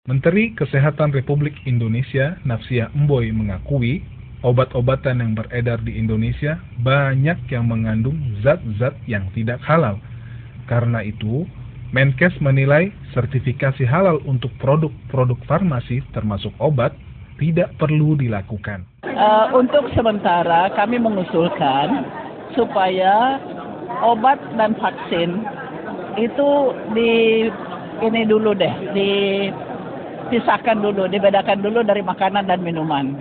Menteri Kesehatan Republik Indonesia Nafsiyah Mboy mengakui obat-obatan yang beredar di Indonesia banyak yang mengandung zat-zat yang tidak halal. Karena itu, Menkes menilai sertifikasi halal untuk produk-produk farmasi termasuk obat tidak perlu dilakukan. Untuk sementara kami mengusulkan supaya obat dan vaksin itu dipisahkan dulu, dibedakan dulu dari makanan dan minuman.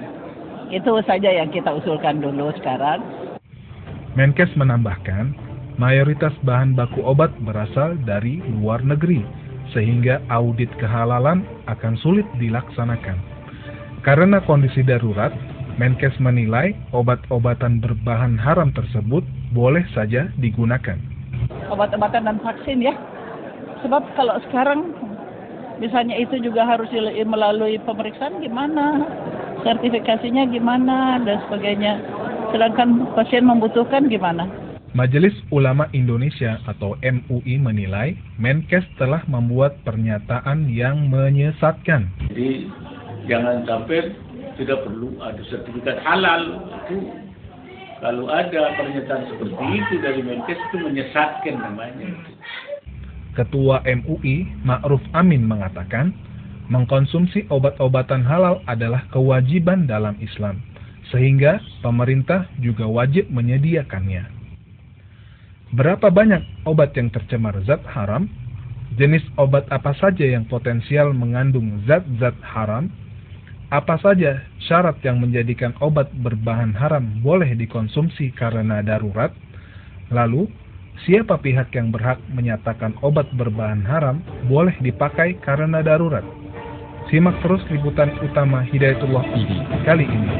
Itu saja yang kita usulkan dulu sekarang. Menkes menambahkan, mayoritas bahan baku obat berasal dari luar negeri, sehingga audit kehalalan akan sulit dilaksanakan. Karena kondisi darurat, Menkes menilai obat-obatan berbahan haram tersebut boleh saja digunakan. Obat-obatan dan vaksin ya. Sebab kalau sekarang misalnya itu juga harus melalui pemeriksaan gimana, sertifikasinya gimana, dan sebagainya. Sedangkan pasien membutuhkan gimana? Majelis Ulama Indonesia atau MUI menilai Menkes telah membuat pernyataan yang menyesatkan. Jadi jangan sampai tidak perlu ada sertifikat halal. Itu kalau ada pernyataan seperti itu dari Menkes itu menyesatkan namanya. Ketua MUI Ma'ruf Amin mengatakan, mengkonsumsi obat-obatan halal adalah kewajiban dalam Islam, sehingga pemerintah juga wajib menyediakannya. Berapa banyak obat yang tercemar zat haram? Jenis obat apa saja yang potensial mengandung zat-zat haram? Apa saja syarat yang menjadikan obat berbahan haram boleh dikonsumsi karena darurat? Lalu, siapa pihak yang berhak menyatakan obat berbahan haram boleh dipakai karena darurat? Simak terus liputan utama Hidayatullah Pidi kali ini.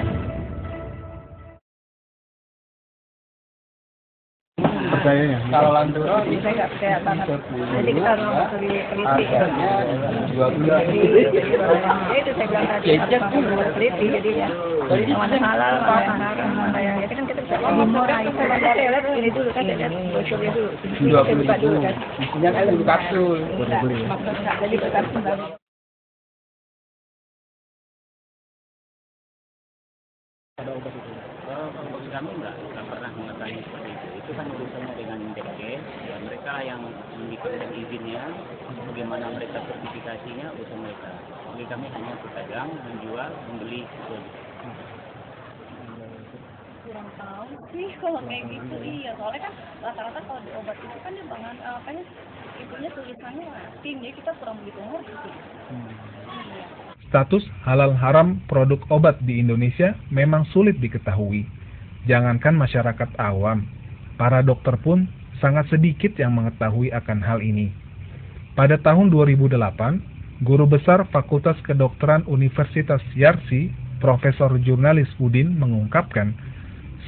Percayanya kalau lanjut Bisa nggak percaya banget. Jadi kita harus teliti ya. Jadi itu saya bilang tadi harus teliti jadinya. Yang mana halal, mana haram, mana yang itu kan kita bisa ini dulu kan ada brosurnya dulu. Kita buka dulu kan. isinya kan dulu kapsul. Jadi kapsul. Ada obat itu. Bagi kami nggak pernah mengetahui seperti itu. Itu kan urusannya dengan Menkes, ya mereka yang memberikan izinnya, bagaimana mereka sertifikasinya urusan mereka. Bagi kami hanya pedagang, menjual, membeli. Kurang tahu sih kalau kayak gitu, iya soalnya kan rata-rata kalau di obat itu kan dia bahan itunya tulisannya tim, jadi kita kurang begitu ngerti. Status halal haram produk obat di Indonesia memang sulit diketahui. Jangankan masyarakat awam, para dokter pun sangat sedikit yang mengetahui akan hal ini. Pada tahun 2008, Guru Besar Fakultas Kedokteran Universitas Yarsi, Profesor Jurnalis Udin mengungkapkan,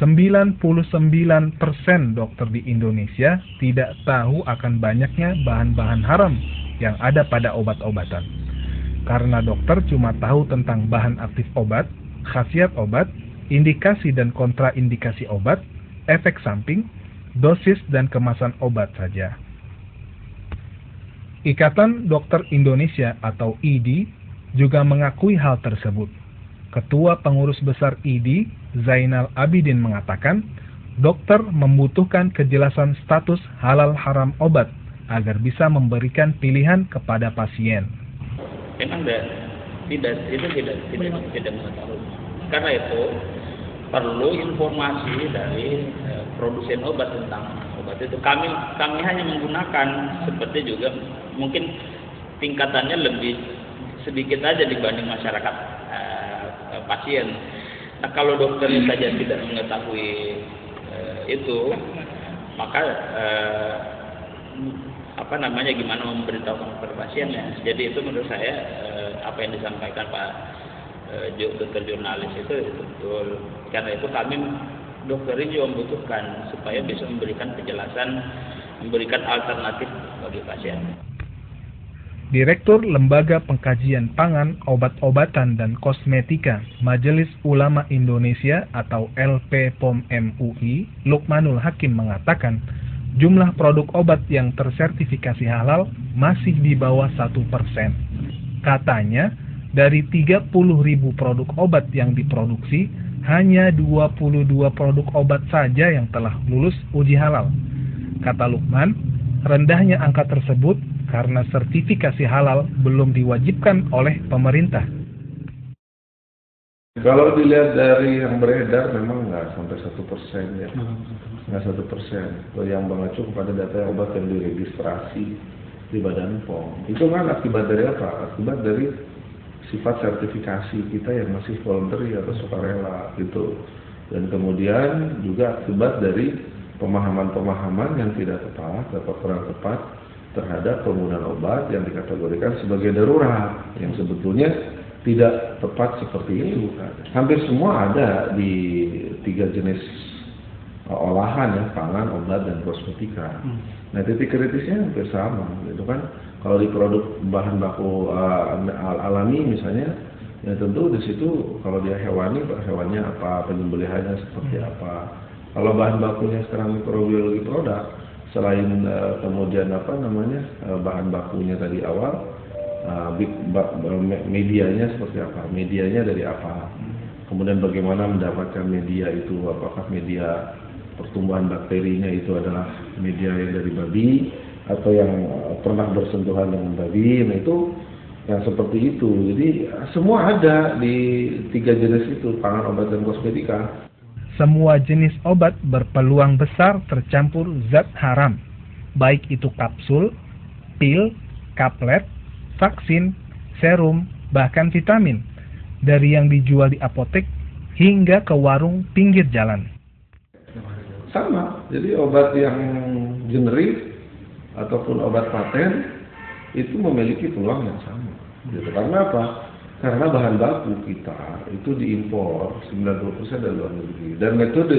99% dokter di Indonesia tidak tahu akan banyaknya bahan-bahan haram yang ada pada obat-obatan. Karena dokter cuma tahu tentang bahan aktif obat, khasiat obat, indikasi dan kontraindikasi obat, efek samping, dosis dan kemasan obat saja. Ikatan Dokter Indonesia atau IDI juga mengakui hal tersebut. Ketua Pengurus Besar IDI, Zainal Abidin mengatakan, dokter membutuhkan kejelasan status halal haram obat agar bisa memberikan pilihan kepada pasien. Memang tidak mengetahui. Karena itu perlu informasi dari produsen obat tentang obat itu. Kami hanya menggunakan, seperti juga mungkin tingkatannya lebih sedikit aja dibanding masyarakat pasien. Nah, kalau dokternya saja tidak mengetahui itu, maka gimana memberitahukan kepada pasiennya. Jadi itu menurut saya apa yang disampaikan Pak dokter jurnalis itu betul. Karena itu kami dokter ini juga membutuhkan supaya bisa memberikan penjelasan, memberikan alternatif bagi pasien. Direktur Lembaga Pengkajian Pangan, Obat-obatan dan Kosmetika Majelis Ulama Indonesia atau LPPOM MUI, Lukmanul Hakim mengatakan, jumlah produk obat yang tersertifikasi halal masih di bawah 1%. Katanya, dari 30.000 produk obat yang diproduksi, hanya 22 produk obat saja yang telah lulus uji halal. Kata Lukman, rendahnya angka tersebut karena sertifikasi halal belum diwajibkan oleh pemerintah. Kalau dilihat dari yang beredar memang nggak sampai 1% ya, nggak 1%. Kalau yang mengacu kepada data obat yang diregistrasi di Badan POM, itu kan akibat dari apa? Akibat dari sifat sertifikasi kita yang masih voluntary atau sukarela gitu, dan kemudian juga akibat dari pemahaman-pemahaman yang tidak tepat atau kurang tepat terhadap penggunaan obat yang dikategorikan sebagai darurat, yang sebetulnya tidak tepat seperti itu. Hampir semua ada di 3 jenis olahan ya, pangan, obat, dan kosmetika. Nah, titik kritisnya hampir sama, gitu kan? Kalau di produk bahan baku alami misalnya, ya tentu di situ kalau dia hewani, hewannya apa, penyembelihannya seperti apa. Kalau bahan bakunya sekarang mikrobiologi produk, selain kemudian bahan bakunya tadi awal, medianya seperti apa, medianya dari apa, kemudian bagaimana mendapatkan media itu, apakah media pertumbuhan bakterinya itu adalah media yang dari babi atau yang pernah bersentuhan dengan babi. Nah, itu yang seperti itu. Jadi semua ada di 3 jenis itu, pangan, obat, dan kosmetika. Semua jenis obat berpeluang besar tercampur zat haram, baik itu kapsul, pil, kaplet, vaksin, serum, bahkan vitamin, dari yang dijual di apotek hingga ke warung pinggir jalan. Sama, jadi obat yang generik ataupun obat paten itu memiliki peluang yang sama. Gitu. Karena apa? Karena bahan baku kita itu diimpor 90% dari luar negeri. Dan metode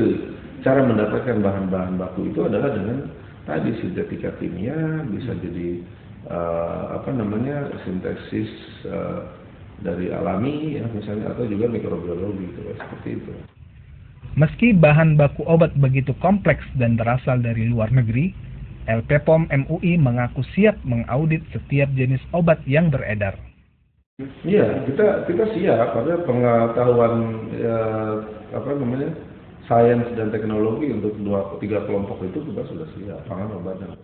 cara mendapatkan bahan-bahan baku itu adalah dengan tadi sintetika kimia, bisa jadi sintesis dari alami ya misalnya, atau juga mikrobiologi gitu, seperti itu. Meski bahan baku obat begitu kompleks dan berasal dari luar negeri, LP POM MUI mengaku siap mengaudit setiap jenis obat yang beredar. Iya, kita siap pada pengetahuan sains dan teknologi untuk 3 kelompok itu kita sudah siap, pangan, obat, dan